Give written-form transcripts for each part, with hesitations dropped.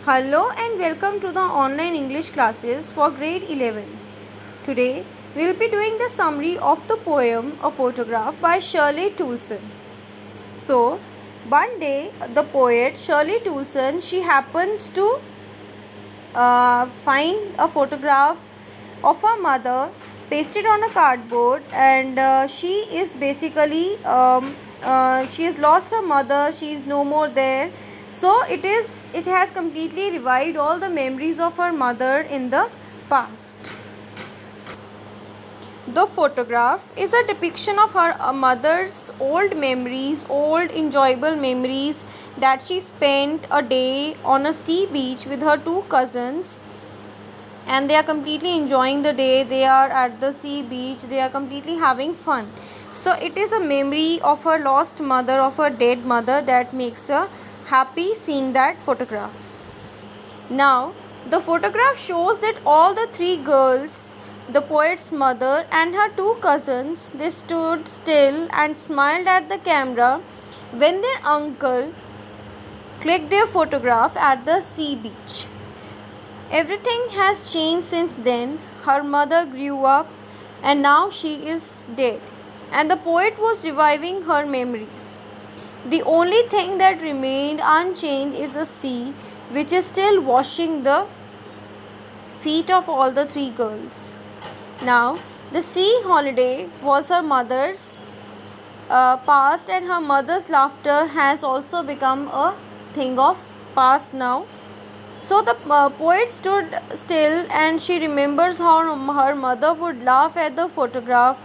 Hello and welcome to the online English classes for grade 11. Today we will be doing the summary of the poem A Photograph by Shirley Toulson. So, one day the poet Shirley Toulson, she happens to find a photograph of her mother pasted on a cardboard, and she is basically she has lost her mother. She is no more there. So it has completely revived all the memories of her mother in the past. The photograph is a depiction of her mother's old memories, old enjoyable memories, that she spent a day on a sea beach with her two cousins, and they are completely enjoying the day. They are at the sea beach, they are completely having fun. So it is a memory of her lost mother, of her dead mother, that makes her happy seeing that photograph. Now, the photograph shows that all the three girls, the poet's mother and her two cousins, they stood still and smiled at the camera when their uncle clicked their photograph at the sea beach. Everything has changed since then. Her mother grew up and now she is dead, and the poet was reviving her memories. The only thing that remained unchanged is the sea, which is still washing the feet of all the three girls. Now, the sea holiday was her mother's past, and her mother's laughter has also become a thing of past now. So the poet stood still and she remembers how her mother would laugh at the photograph,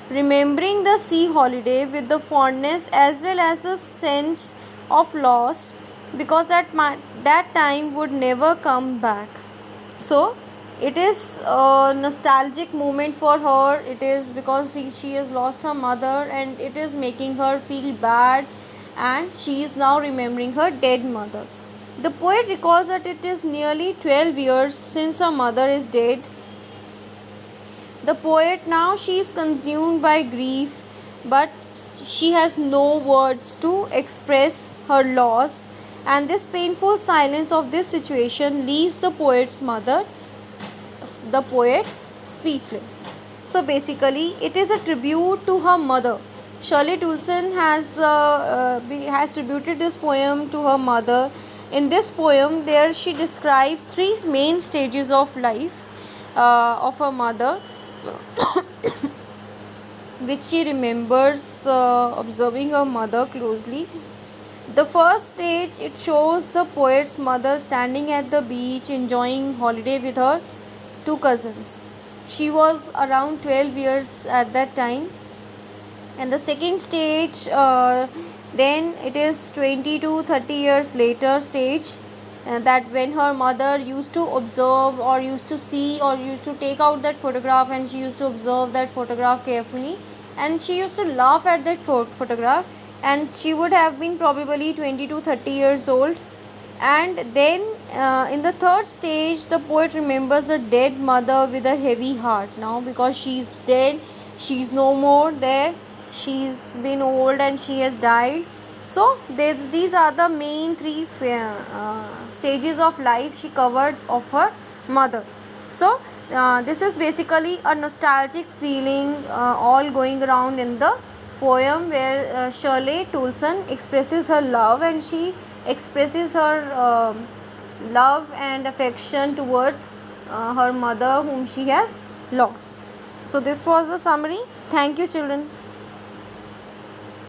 remembering the sea holiday with the fondness as well as the sense of loss, because that time would never come back. So it is a nostalgic moment for her. It is because she has lost her mother and it is making her feel bad, and she is now remembering her dead mother. The poet recalls that it is nearly 12 years since her mother is dead. The poet now, she is consumed by grief, but she has no words to express her loss, and this painful silence of this situation leaves the poet speechless. So basically it is a tribute to her mother. Shirley Toulson has tributed this poem to her mother. In this poem, there she describes three main stages of life of her mother, which she remembers observing her mother closely. The first stage, it shows the poet's mother standing at the beach enjoying holiday with her two cousins. She was around 12 years at that time. And the second stage, then it is 20 to 30 years later stage, that when her mother used to observe or used to see or used to take out that photograph, and she used to observe that photograph carefully, and she used to laugh at that photograph, and she would have been probably 20 to 30 years old. And then in the third stage, the poet remembers the dead mother with a heavy heart now, because she's dead, she's no more there, she's been old and she has died. So these are the main three stages of life she covered of her mother. So this is basically a nostalgic feeling all going around in the poem, where Shirley Toulson expresses her love, and she expresses her love and affection towards her mother whom she has lost. So this was the summary. Thank you, children.